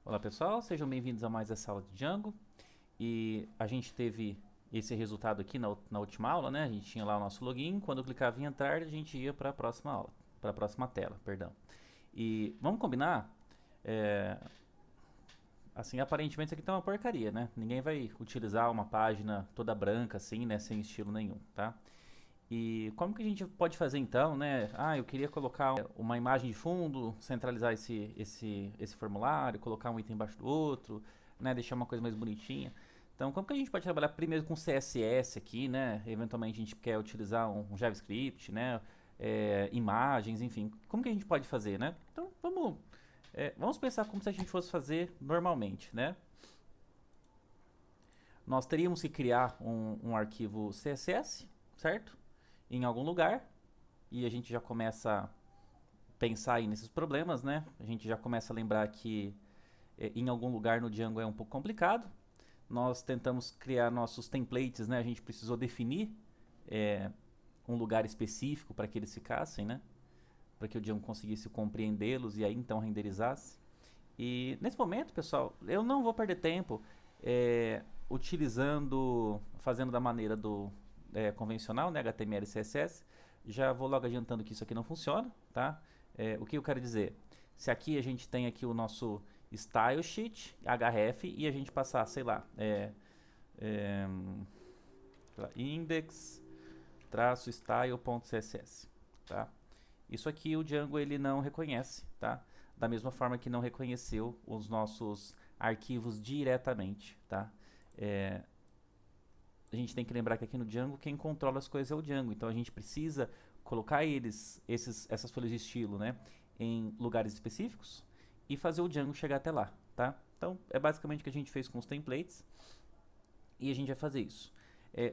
Olá pessoal, sejam bem-vindos a mais essa aula de Django. E a gente teve esse resultado aqui na última aula, né? A gente tinha lá o nosso login, quando eu clicava em entrar, a gente ia para a próxima aula, para a próxima tela, perdão. E vamos combinar, é, assim, aparentemente isso aqui tá uma porcaria, né? Ninguém vai utilizar uma página toda branca assim, né, sem estilo nenhum, tá? E como que a gente pode fazer então, né? Ah, eu queria colocar uma imagem de fundo, centralizar esse formulário, colocar um item embaixo do outro, né? Deixar uma coisa mais bonitinha. Então, como que a gente pode trabalhar primeiro com CSS aqui, né? Eventualmente a gente quer utilizar um JavaScript, né? Imagens, enfim. Como que a gente pode fazer, né? Então, vamos pensar como se a gente fosse fazer normalmente, né? Nós teríamos que criar um arquivo CSS, certo? Em algum lugar, e a gente já começa a pensar aí nesses problemas, né? A gente já começa a lembrar que em algum lugar no Django é um pouco complicado. Nós tentamos criar nossos templates, né? A gente precisou definir é, um lugar específico para que eles ficassem, né? Para que o Django conseguisse compreendê-los e aí então renderizasse. E nesse momento, pessoal, eu não vou perder tempo fazendo da maneira do convencional, né, HTML e CSS. Já vou logo adiantando que isso aqui não funciona, tá? O que eu quero dizer? Se aqui a gente tem aqui o nosso style sheet, href, e a gente passar, sei lá, é, index-style.css, tá? Isso aqui o Django ele não reconhece, tá? Da mesma forma que não reconheceu os nossos arquivos diretamente, tá? É, a gente tem que lembrar que aqui no Django quem controla as coisas é o Django, então a gente precisa colocar essas folhas de estilo, né, em lugares específicos e fazer o Django chegar até lá, tá? Então é basicamente o que a gente fez com os templates e a gente vai fazer isso.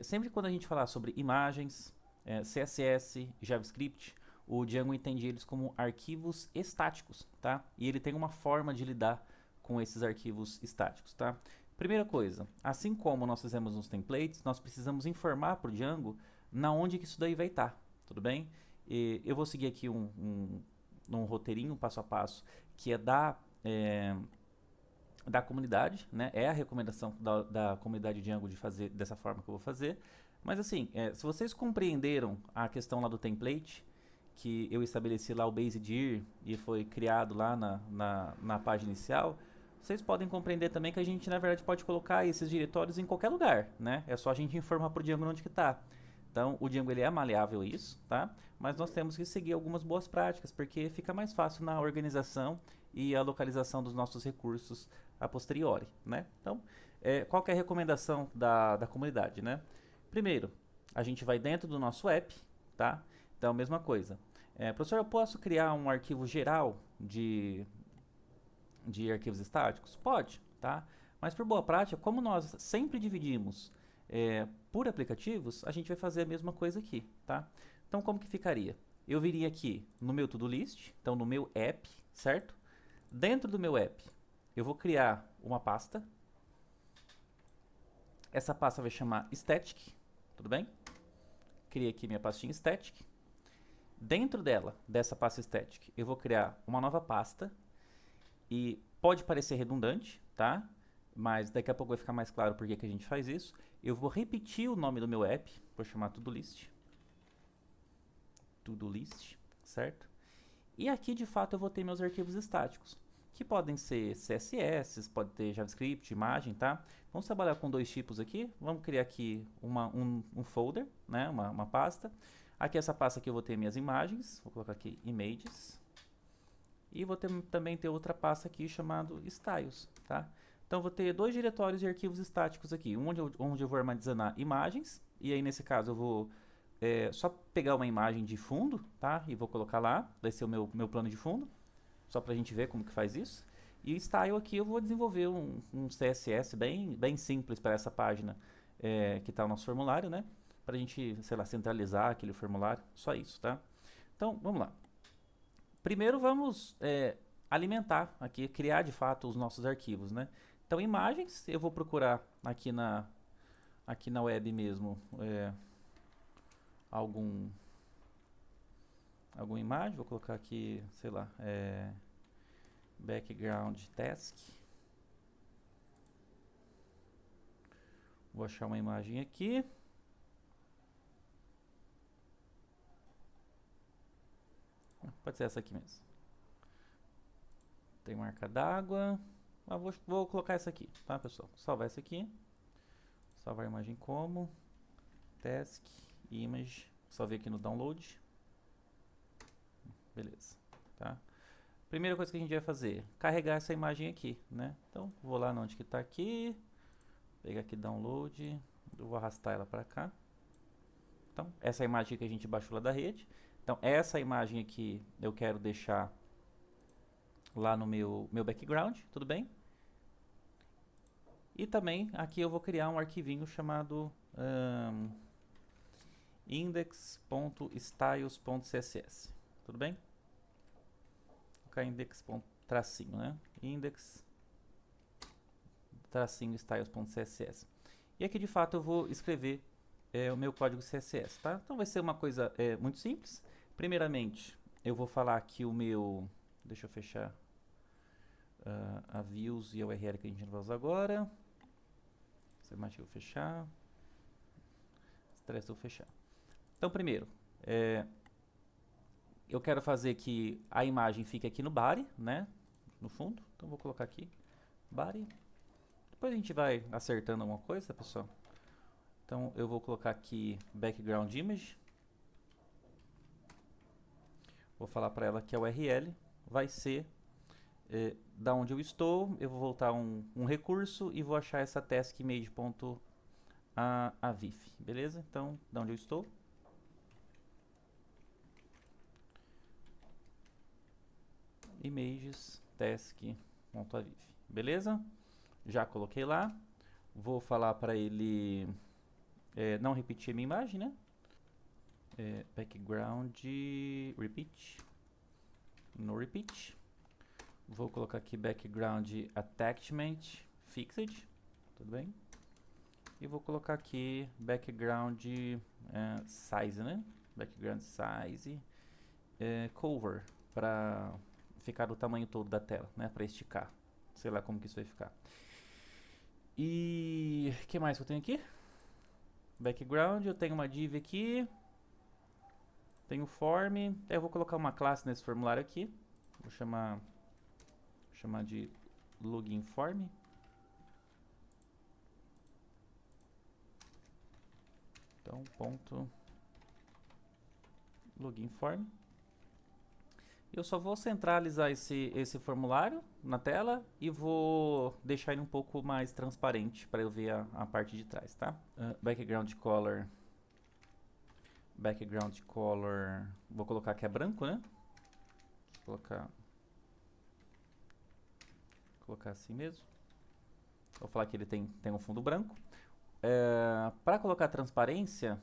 Sempre quando a gente falar sobre imagens, CSS, JavaScript, o Django entende eles como arquivos estáticos, tá? E ele tem uma forma de lidar com esses arquivos estáticos, tá? Primeira coisa, assim como nós fizemos nos templates, nós precisamos informar para o Django na onde que isso daí vai estar, tudo bem? E eu vou seguir aqui um roteirinho passo a passo que é da comunidade, né? É a recomendação da comunidade Django de fazer dessa forma que eu vou fazer. Mas assim, se vocês compreenderam a questão lá do template, que eu estabeleci lá o base dir e foi criado lá na página inicial, vocês podem compreender também que a gente na verdade pode colocar esses diretórios em qualquer lugar, né? É só a gente informar para o Django onde que está. Então, o Django ele é maleável isso, tá? Mas nós temos que seguir algumas boas práticas, porque fica mais fácil na organização e a localização dos nossos recursos a posteriori, né? Então, qual que é a recomendação da comunidade, né? Primeiro, a gente vai dentro do nosso app, tá? Então, mesma coisa. Professor, eu posso criar um arquivo geral de arquivos estáticos? Pode, tá? Mas por boa prática, como nós sempre dividimos por aplicativos, a gente vai fazer a mesma coisa aqui, tá? Então, como que ficaria? Eu viria aqui no meu to-do list, então no meu app, certo? Dentro do meu app, eu vou criar uma pasta. Essa pasta vai chamar static, tudo bem? Criei aqui minha pastinha static. Dentro dela, dessa pasta static, eu vou criar uma nova pasta e pode parecer redundante, tá? Mas daqui a pouco vai ficar mais claro por que que a gente faz isso. Eu vou repetir o nome do meu app, vou chamar to-do list, certo? E aqui de fato eu vou ter meus arquivos estáticos, que podem ser CSS, pode ter JavaScript, imagem, tá? Vamos trabalhar com dois tipos aqui. Vamos criar aqui um folder, né? Uma pasta. Aqui essa pasta aqui eu vou ter minhas imagens, vou colocar aqui images. E vou também ter outra pasta aqui chamado styles, tá? Então vou ter dois diretórios de arquivos estáticos aqui, onde eu vou armazenar imagens, e aí nesse caso eu vou só pegar uma imagem de fundo, tá? E vou colocar lá, vai ser o meu plano de fundo, só pra gente ver como que faz isso. E o style aqui eu vou desenvolver um CSS bem simples para essa página que está o nosso formulário, né? Pra gente, sei lá, centralizar aquele formulário, só isso, tá? Então, vamos lá. Primeiro vamos alimentar aqui, criar de fato os nossos arquivos, né? Então, imagens, eu vou procurar aqui na web mesmo algum, alguma imagem, vou colocar aqui, sei lá, background task. Vou achar uma imagem aqui. Pode ser essa aqui mesmo. Tem marca d'água. Vou colocar essa aqui, tá, pessoal? Salvar essa aqui. Salvar a imagem como. Task, image. Salvei aqui no download. Beleza, tá? Primeira coisa que a gente vai fazer, carregar essa imagem aqui, né? Então, vou lá onde que tá aqui. Pegar aqui download. Eu vou arrastar ela para cá. Então, essa é a imagem que a gente baixou lá da rede. Então, essa imagem aqui eu quero deixar lá no meu background, tudo bem? E também aqui eu vou criar um arquivinho chamado index.styles.css, tudo bem? Vou colocar index.tracinho, né? Index tracinho styles.css. E aqui de fato eu vou escrever o meu código CSS, tá? Então vai ser uma coisa muito simples. Primeiramente, eu vou falar aqui o meu... Deixa eu fechar a views e a URL que a gente vai usar agora. Essa imagem eu vou fechar. Estresse eu vou fechar. Então, primeiro, eu quero fazer que a imagem fique aqui no body, né? No fundo. Então, vou colocar aqui body. Depois a gente vai acertando alguma coisa, pessoal. Então, eu vou colocar aqui background image. Vou falar para ela que a URL vai ser da onde eu estou. Eu vou voltar um recurso e vou achar essa taskimage.aviv, beleza? Então, da onde eu estou. Images task.aviv, beleza? Já coloquei lá. Vou falar para ele não repetir a minha imagem, né? Background repeat, no repeat. Vou colocar aqui background attachment fixed, tudo bem? E vou colocar aqui background size, né? Background size cover, para ficar do tamanho todo da tela, né? Para esticar, sei lá como que isso vai ficar. E o que mais que eu tenho aqui? Background, eu tenho uma div aqui, tenho form, eu vou colocar uma classe nesse formulário aqui, vou chamar de login form. Então, ponto login form. Eu só vou centralizar esse formulário na tela e vou deixar ele um pouco mais transparente para eu ver a parte de trás, tá? Background color, vou colocar que é branco, né? Vou colocar assim mesmo. Vou falar que ele tem um fundo branco. Para colocar transparência,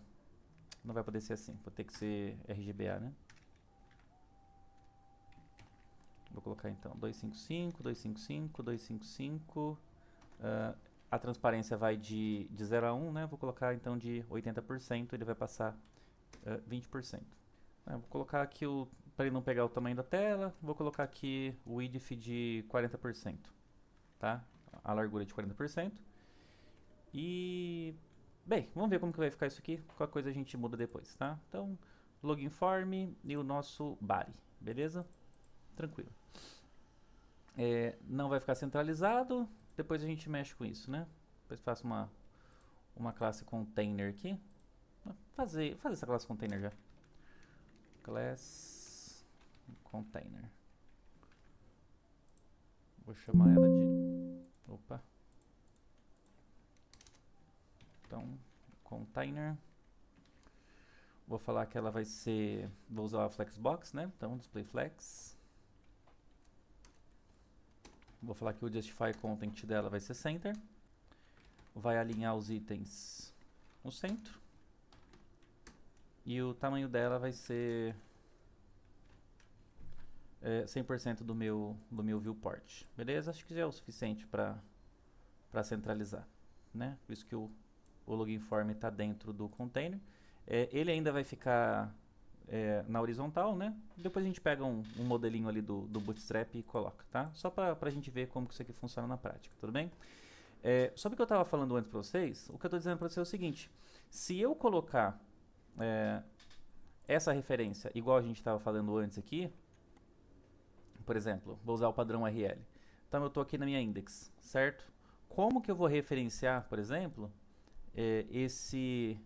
não vai poder ser assim, vou ter que ser RGBA, né? Vou colocar então 255, 255, 255. A transparência vai de 0 a 1, né? Vou colocar então de 80%, ele vai passar 20%. Vou colocar aqui para ele não pegar o tamanho da tela, vou colocar aqui o width de 40%, tá? A largura de 40%. E bem, vamos ver como que vai ficar isso aqui. Qualquer coisa a gente muda depois, tá? Então, login form e o nosso body, beleza? Tranquilo. Não vai ficar centralizado. Depois a gente mexe com isso, né? Depois faço uma classe container aqui. Fazer essa classe container já. Class container. Vou chamar ela de... Opa. Então, container. Vou falar que ela vai ser... Vou usar a flexbox, né? Então, display flex. Vou falar que o justify content dela vai ser center. Vai alinhar os itens no centro. E o tamanho dela vai ser 100% do meu viewport. Beleza? Acho que já é o suficiente para centralizar, né? Por isso que o login form está dentro do container. Ele ainda vai ficar na horizontal, né? Depois a gente pega um modelinho ali do Bootstrap e coloca, tá? Só para a gente ver como que isso aqui funciona na prática, tudo bem? Sobre o que eu estava falando antes para vocês, o que eu estou dizendo para vocês é o seguinte: se eu colocar essa referência igual a gente estava falando antes aqui, por exemplo, vou usar o padrão URL. Então eu estou aqui na minha index, certo? Como que eu vou referenciar, por exemplo, esse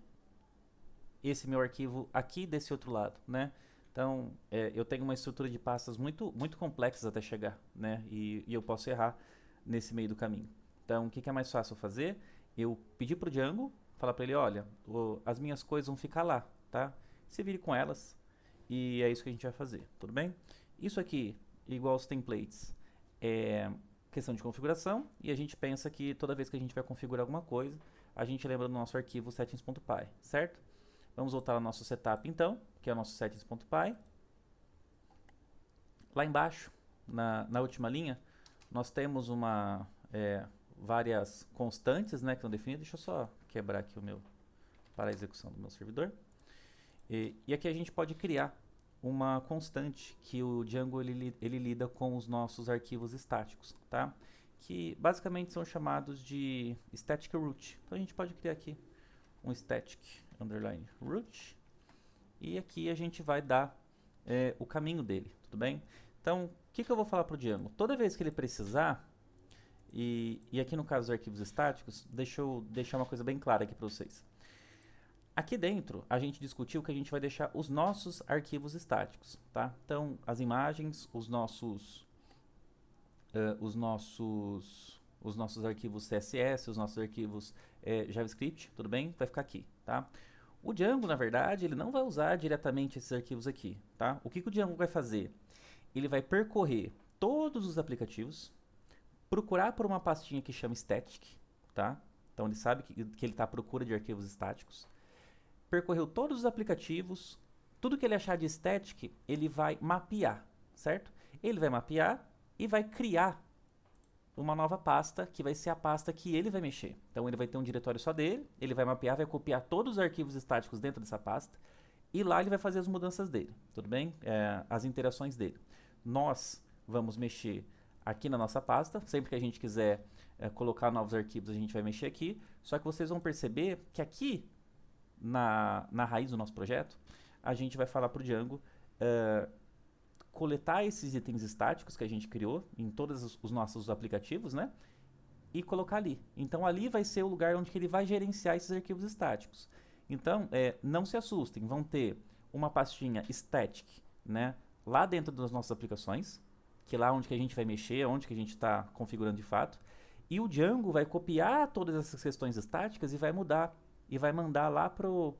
meu arquivo aqui desse outro lado, né? Então, eu tenho uma estrutura de pastas muito complexas até chegar, né? E eu posso errar nesse meio do caminho. Então, o que é mais fácil fazer? Eu pedir para o Django, falar para ele, olha, as minhas coisas vão ficar lá, tá? Se vire com elas e é isso que a gente vai fazer, tudo bem? Isso aqui, igual aos templates, é questão de configuração e a gente pensa que toda vez que a gente vai configurar alguma coisa, a gente lembra do nosso arquivo settings.py, certo? Vamos voltar ao nosso setup então, que é o nosso settings.py. Lá embaixo, na última linha, nós temos várias constantes, né, que estão definidas. Deixa eu só quebrar aqui para a execução do meu servidor. E aqui a gente pode criar uma constante que o Django ele lida com os nossos arquivos estáticos, tá? Que basicamente são chamados de static root. Então a gente pode criar aqui um static underline root e aqui a gente vai dar o caminho dele, tudo bem? Então, o que eu vou falar para o Django? Toda vez que ele precisar, e aqui no caso dos arquivos estáticos, deixa eu deixar uma coisa bem clara aqui para vocês. Aqui dentro, a gente discutiu que a gente vai deixar os nossos arquivos estáticos, tá? Então, as imagens, os nossos arquivos CSS, os nossos arquivos JavaScript, tudo bem? Vai ficar aqui, tá? O Django, na verdade, ele não vai usar diretamente esses arquivos aqui, tá? O que o Django vai fazer? Ele vai percorrer todos os aplicativos, procurar por uma pastinha que chama static, tá? Então ele sabe que ele está à procura de arquivos estáticos. Percorreu todos os aplicativos, tudo que ele achar de static, ele vai mapear, certo? Ele vai mapear e vai criar uma nova pasta, que vai ser a pasta que ele vai mexer. Então ele vai ter um diretório só dele, ele vai mapear, vai copiar todos os arquivos estáticos dentro dessa pasta, e lá ele vai fazer as mudanças dele, tudo bem? As interações dele. Nós vamos mexer aqui na nossa pasta, sempre que a gente quiser colocar novos arquivos, a gente vai mexer aqui, só que vocês vão perceber que aqui, na raiz do nosso projeto, a gente vai falar para o Django coletar esses itens estáticos que a gente criou em todos os nossos aplicativos, né? E colocar ali. Então, ali vai ser o lugar onde que ele vai gerenciar esses arquivos estáticos. Então, não se assustem, vão ter uma pastinha static, né? Lá dentro das nossas aplicações, que é lá onde que a gente vai mexer, onde que a gente está configurando de fato. E o Django vai copiar todas essas questões estáticas e vai mudar. E vai mandar lá pro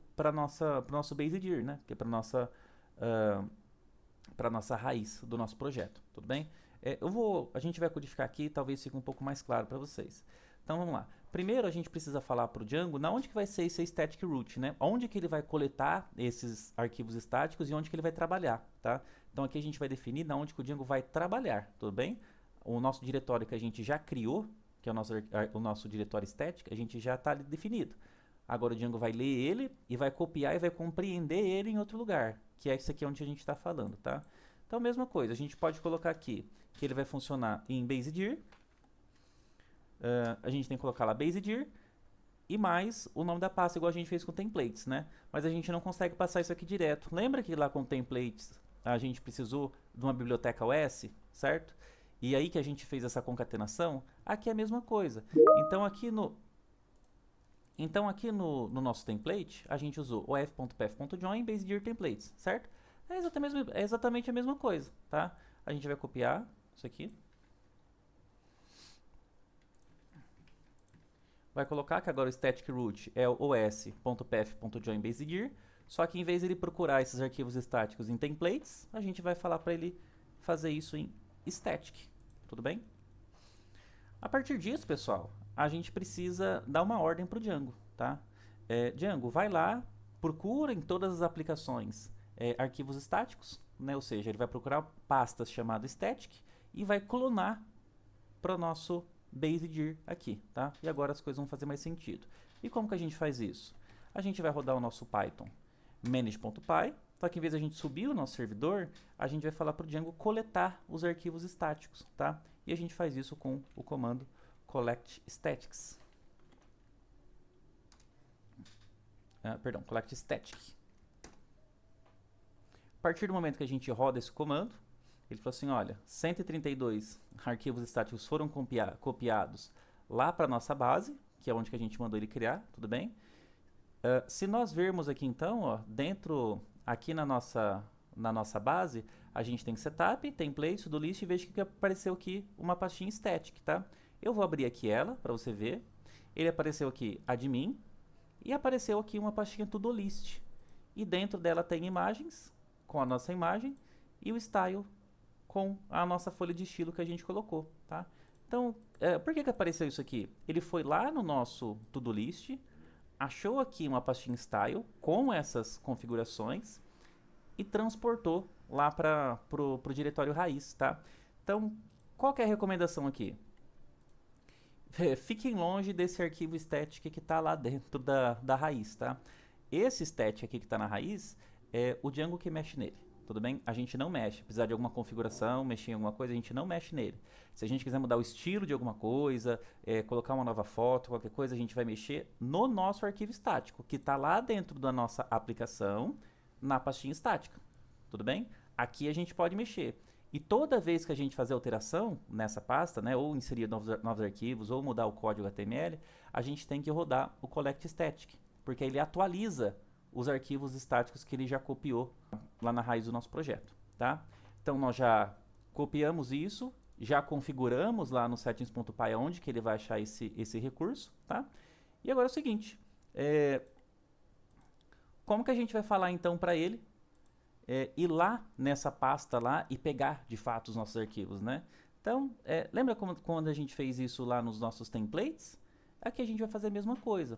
nosso BaseDir, né? Que é para nossa raiz do nosso projeto, tudo bem? A gente vai codificar aqui, talvez fique um pouco mais claro para vocês. Então vamos lá. Primeiro a gente precisa falar para o Django na onde que vai ser esse static root, né? Onde que ele vai coletar esses arquivos estáticos e onde que ele vai trabalhar, tá? Então aqui a gente vai definir na onde que o Django vai trabalhar, tudo bem? O nosso diretório que a gente já criou, que é o nosso diretório static, a gente já está definido. Agora o Django vai ler ele e vai copiar e vai compreender ele em outro lugar, que é isso aqui onde a gente está falando, tá? Então, mesma coisa, a gente pode colocar aqui que ele vai funcionar em BaseDir. A gente tem que colocar lá BaseDir e mais o nome da pasta, igual a gente fez com templates, né? Mas a gente não consegue passar isso aqui direto. Lembra que lá com templates a gente precisou de uma biblioteca OS, certo? E aí que a gente fez essa concatenação? Aqui é a mesma coisa. Então, aqui no nosso template, a gente usou o f.path.join BaseDir templates, certo? É exatamente a mesma coisa, tá? A gente vai copiar isso aqui. Vai colocar que agora o static root é o os.path.join BaseDir, só que em vez de ele procurar esses arquivos estáticos em templates, a gente vai falar para ele fazer isso em static, tudo bem? A partir disso, pessoal, a gente precisa dar uma ordem para o Django, tá? Django, vai lá, procura em todas as aplicações arquivos estáticos, né? Ou seja, ele vai procurar pastas chamadas static e vai clonar para o nosso BaseDir aqui, tá? E agora as coisas vão fazer mais sentido. E como que a gente faz isso? A gente vai rodar o nosso Python manage.py, só que em vez de a gente subir o nosso servidor, a gente vai falar para o Django coletar os arquivos estáticos, tá? E a gente faz isso com o comando collect statics. Perdão, collect static. A partir do momento que a gente roda esse comando, ele falou assim, olha, 132 arquivos estáticos foram copiados lá para a nossa base, que é onde que a gente mandou ele criar, tudo bem? Se nós vermos aqui então, ó, dentro, aqui na nossa base, a gente tem setup, template, to-do list, e veja que apareceu aqui uma pastinha static, tá? Eu vou abrir aqui ela, para você ver. Ele apareceu aqui admin, e apareceu aqui uma pastinha to-do list. E dentro dela tem imagens, com a nossa imagem, e o style com a nossa folha de estilo que a gente colocou, tá? Então, por que apareceu isso aqui? Ele foi lá no nosso to-do list, achou aqui uma pastinha style com essas configurações e transportou lá para o diretório raiz, tá? Então, qual que é a recomendação aqui? Fiquem longe desse arquivo static que está lá dentro da raiz, tá? Esse static aqui que está na raiz é o Django que mexe nele, tudo bem? A gente não mexe, precisar de alguma configuração, mexer em alguma coisa, a gente não mexe nele. Se a gente quiser mudar o estilo de alguma coisa, colocar uma nova foto, qualquer coisa, a gente vai mexer no nosso arquivo estático, que está lá dentro da nossa aplicação, na pastinha estática, tudo bem? Aqui a gente pode mexer. E toda vez que a gente fazer alteração nessa pasta, né, ou inserir novos arquivos, ou mudar o código HTML, a gente tem que rodar o collect static, porque ele atualiza os arquivos estáticos que ele já copiou lá na raiz do nosso projeto, tá? Então nós já copiamos isso, já configuramos lá no settings.py onde que ele vai achar esse recurso, tá? E agora é o seguinte, como que a gente vai falar então para ele ir lá nessa pasta lá e pegar de fato os nossos arquivos, né? Então, lembra quando a gente fez isso lá nos nossos templates? Aqui a gente vai fazer a mesma coisa.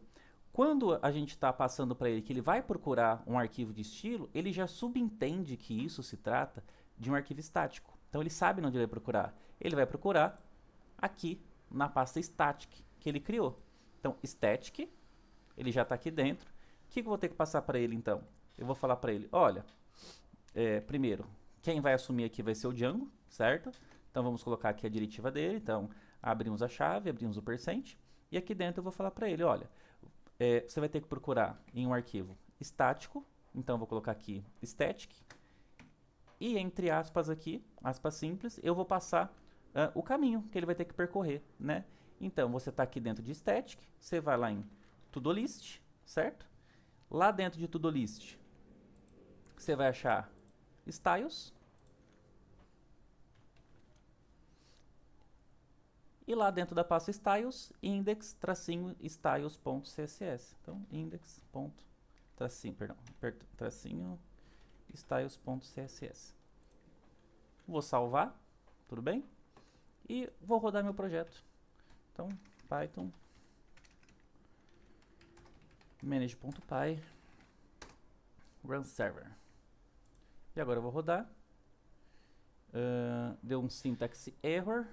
Quando a gente está passando para ele que ele vai procurar um arquivo de estilo, ele já subentende que isso se trata de um arquivo estático. Então ele sabe onde ele vai procurar. Ele vai procurar aqui na pasta static que ele criou. Então, static, ele já está aqui dentro. O que eu vou ter que passar para ele então? Eu vou falar para ele, olha, primeiro, quem vai assumir aqui vai ser o Django, certo? Então vamos colocar aqui a diretiva dele. Então, abrimos a chave, abrimos o %, e aqui dentro eu vou falar para ele, olha, você vai ter que procurar em um arquivo estático, então eu vou colocar aqui static, e entre aspas aqui, aspas simples, eu vou passar o caminho que ele vai ter que percorrer, né? Então, você está aqui dentro de static, você vai lá em to-do list, certo? Lá dentro de to-do list, você vai achar styles, e lá dentro da pasta styles, index-styles.css. Então, styles.css. Vou salvar, tudo bem? E vou rodar meu projeto. Então, Python manage.py run server. E agora eu vou rodar. Deu um syntax error.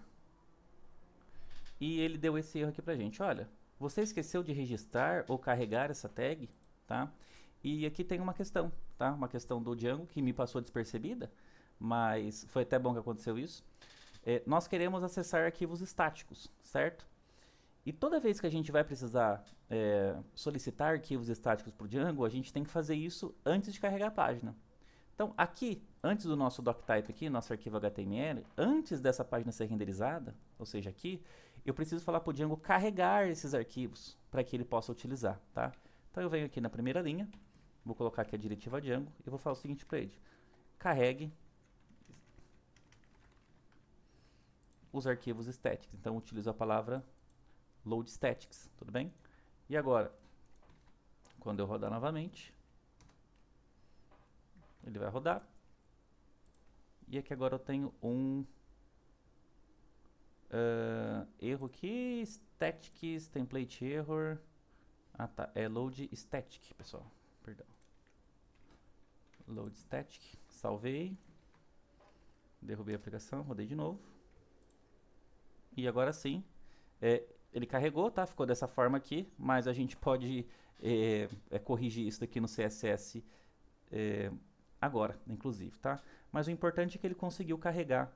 E ele deu esse erro aqui pra gente. Olha, você esqueceu de registrar ou carregar essa tag, tá? E aqui tem uma questão, tá? Uma questão do Django que me passou despercebida, mas foi até bom que aconteceu isso. Nós queremos acessar arquivos estáticos, certo? E toda vez que a gente vai precisar solicitar arquivos estáticos para o Django, a gente tem que fazer isso antes de carregar a página. Então, aqui, antes do nosso doctype aqui, nosso arquivo HTML, antes dessa página ser renderizada, ou seja, aqui, eu preciso falar para o Django carregar esses arquivos para que ele possa utilizar, tá? Então, eu venho aqui na primeira linha, vou colocar aqui a diretiva Django e vou falar o seguinte para ele. Carregue os arquivos statics. Então, eu utilizo a palavra load statics, tudo bem? E agora, quando eu rodar novamente, ele vai rodar. E aqui agora eu tenho um erro aqui, statics, template error. Ah tá, é load static, pessoal, perdão. Load static, salvei. Derrubei a aplicação, rodei de novo. E agora sim, ele carregou, tá? Ficou dessa forma aqui, mas a gente pode corrigir isso daqui no CSS agora, inclusive, tá? Mas o importante é que ele conseguiu carregar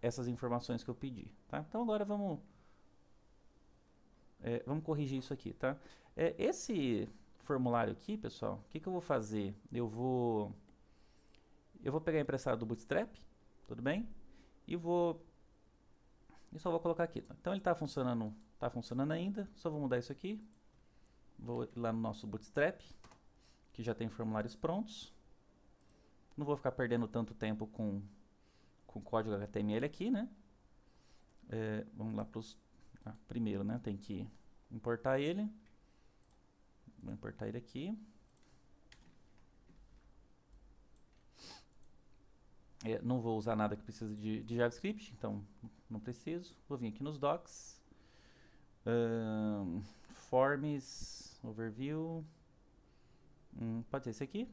essas informações que eu pedi, tá? Então agora vamos vamos corrigir isso aqui, tá? Esse formulário aqui, pessoal, o que que eu vou fazer? Eu vou pegar emprestado do Bootstrap, tudo bem? E só vou colocar aqui. Tá? Então ele está funcionando ainda. Só vou mudar isso aqui. Vou lá no nosso Bootstrap, que já tem formulários prontos. Não vou ficar perdendo tanto tempo com o código HTML aqui, né? Vamos lá para os... primeiro, né? Tem que importar ele. Vou importar ele aqui. Não vou usar nada que precise de JavaScript, então não preciso. Vou vir aqui nos docs. Forms, overview. Pode ser esse aqui.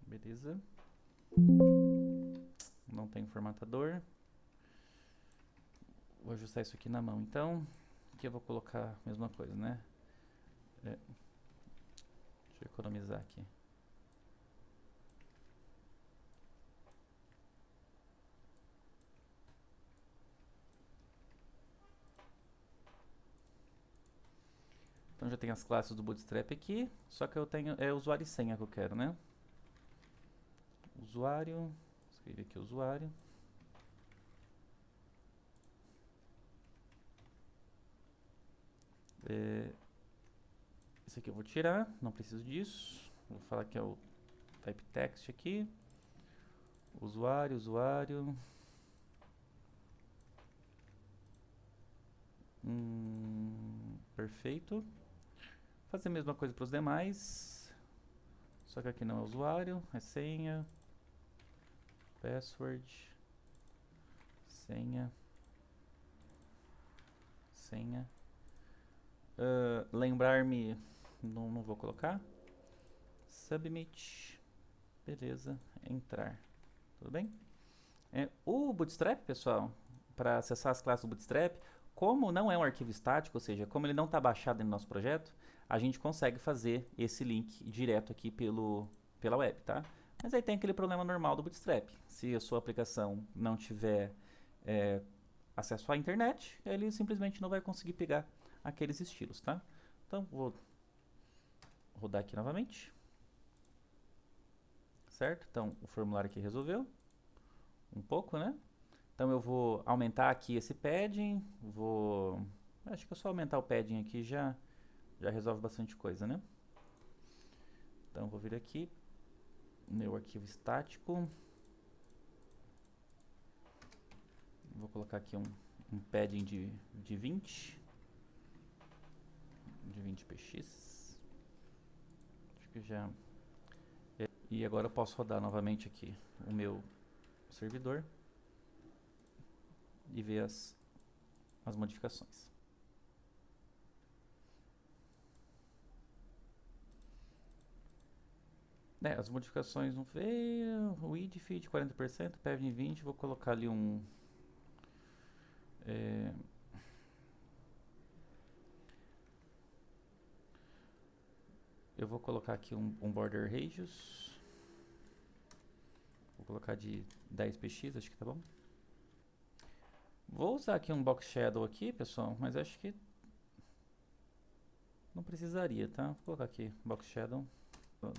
Beleza. Não tem formatador. Vou ajustar isso aqui na mão. Então, aqui eu vou colocar a mesma coisa, né? Deixa eu economizar aqui. Então já tem as classes do Bootstrap aqui, só que eu tenho usuário e senha que eu quero, né? Usuário, escrevi aqui usuário. Esse aqui eu vou tirar, não preciso disso. Vou falar que é o type text aqui. Usuário. Perfeito. Fazer a mesma coisa para os demais. Só que aqui não é usuário, é senha. Password. Senha. Lembrar-me, não vou colocar. Submit. Beleza. Entrar. Tudo bem? O Bootstrap, pessoal, para acessar as classes do Bootstrap, como não é um arquivo estático, ou seja, como ele não está baixado no nosso projeto, a gente consegue fazer esse link direto aqui pela web, tá? Mas aí tem aquele problema normal do Bootstrap. Se a sua aplicação não tiver acesso à internet, ele simplesmente não vai conseguir pegar aqueles estilos, tá? Então, vou rodar aqui novamente. Certo? Então, o formulário aqui resolveu. Um pouco, né? Então, eu vou aumentar aqui esse padding. Acho que é só aumentar o padding aqui já resolve bastante coisa, né? Então, eu vou vir aqui. Meu arquivo estático. Vou colocar aqui um padding de 20. De 20 px. Acho que já... E agora eu posso rodar novamente aqui o meu servidor e ver as modificações. As modificações não veio. O id feed 40%, padding 20%. Vou colocar ali eu vou colocar aqui um border radius. Vou colocar de 10px, acho que tá bom. Vou usar aqui um box shadow aqui, pessoal, mas acho que não precisaria, tá? Vou colocar aqui box shadow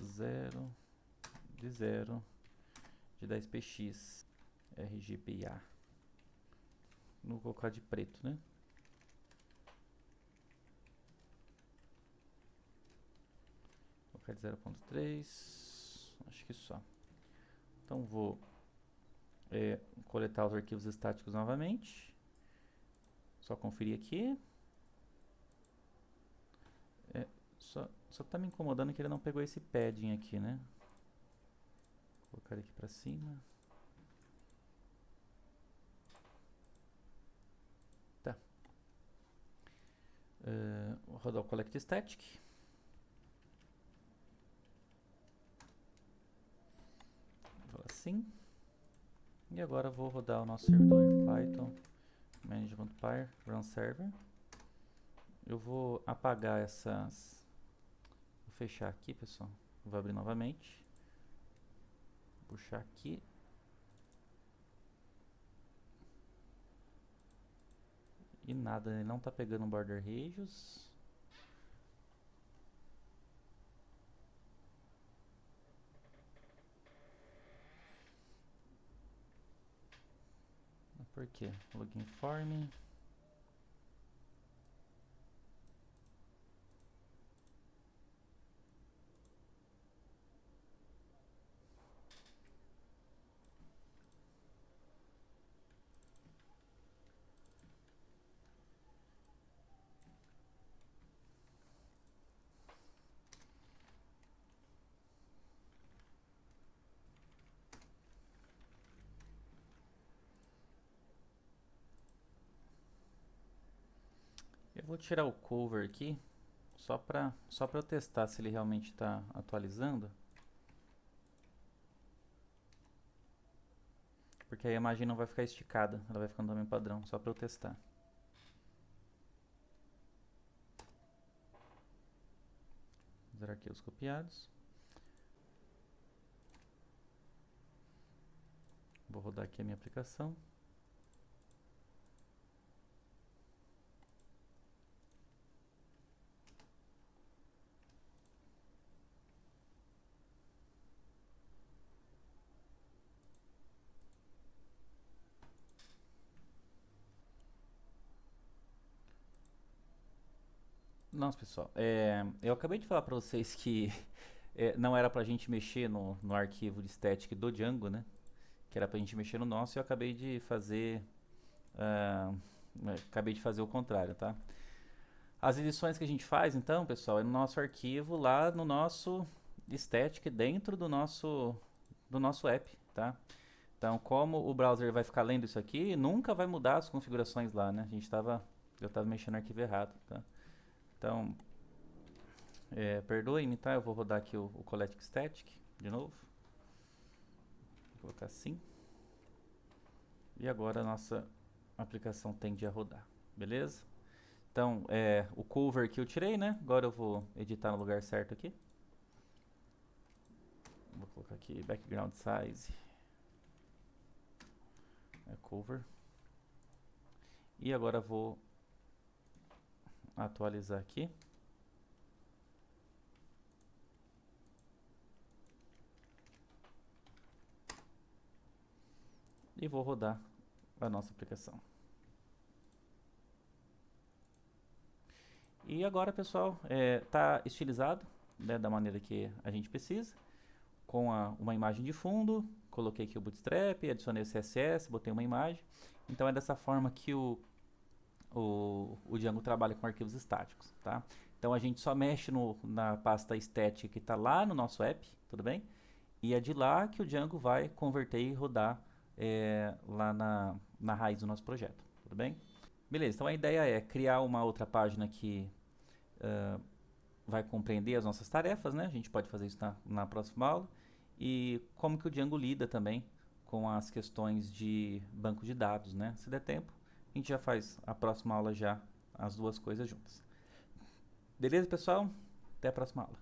0 de 10px RGBA. Vou colocar de preto, né? Vou colocar de 0.3, acho que só. Então vou coletar os arquivos estáticos novamente. Só conferir aqui. Só tá me incomodando que ele não pegou esse padding aqui, né? Vou colocar aqui pra cima. Tá. Vou rodar o collect static. Vou falar assim. E agora vou rodar o nosso servidor Python manage.py run server. Eu vou apagar essas... Vou fechar aqui, pessoal. Vou abrir novamente. Puxar aqui. E nada, ele não está pegando border radius. Por quê? Login form. Eu vou tirar o cover aqui, só pra eu testar se ele realmente está atualizando. Porque aí a imagem não vai ficar esticada, ela vai ficar no tamanho padrão, só para eu testar. Os arquivos copiados. Vou rodar aqui a minha aplicação. Nossa, pessoal, eu acabei de falar para vocês que não era pra gente mexer no arquivo de static do Django, né? Que era pra gente mexer no nosso e eu acabei de fazer ah, o contrário, tá? As edições que a gente faz, então, pessoal, é no nosso arquivo, lá no nosso static, dentro do nosso app, tá? Então, como o browser vai ficar lendo isso aqui, nunca vai mudar as configurações lá, né? Eu estava mexendo no arquivo errado, tá? Então, perdoe-me, tá? Eu vou rodar aqui o Collective Static de novo. Vou colocar assim. E agora a nossa aplicação tende a rodar, beleza? Então, o cover que eu tirei, né? Agora eu vou editar no lugar certo aqui. Vou colocar aqui background size. Cover. E agora vou atualizar aqui. E vou rodar a nossa aplicação. E agora, pessoal, tá estilizado, né, da maneira que a gente precisa, com uma imagem de fundo. Coloquei aqui o Bootstrap, adicionei o CSS, botei uma imagem. Então é dessa forma que o Django trabalha com arquivos estáticos, tá? Então a gente só mexe na pasta estética que está lá no nosso app, tudo bem? E é de lá que o Django vai converter e rodar lá na raiz do nosso projeto, tudo bem? Beleza, então a ideia é criar uma outra página que vai compreender as nossas tarefas, né? A gente pode fazer isso na próxima aula. E como que o Django lida também com as questões de banco de dados, né? Se der tempo, a gente já faz a próxima aula já as duas coisas juntas. Beleza, pessoal? Até a próxima aula.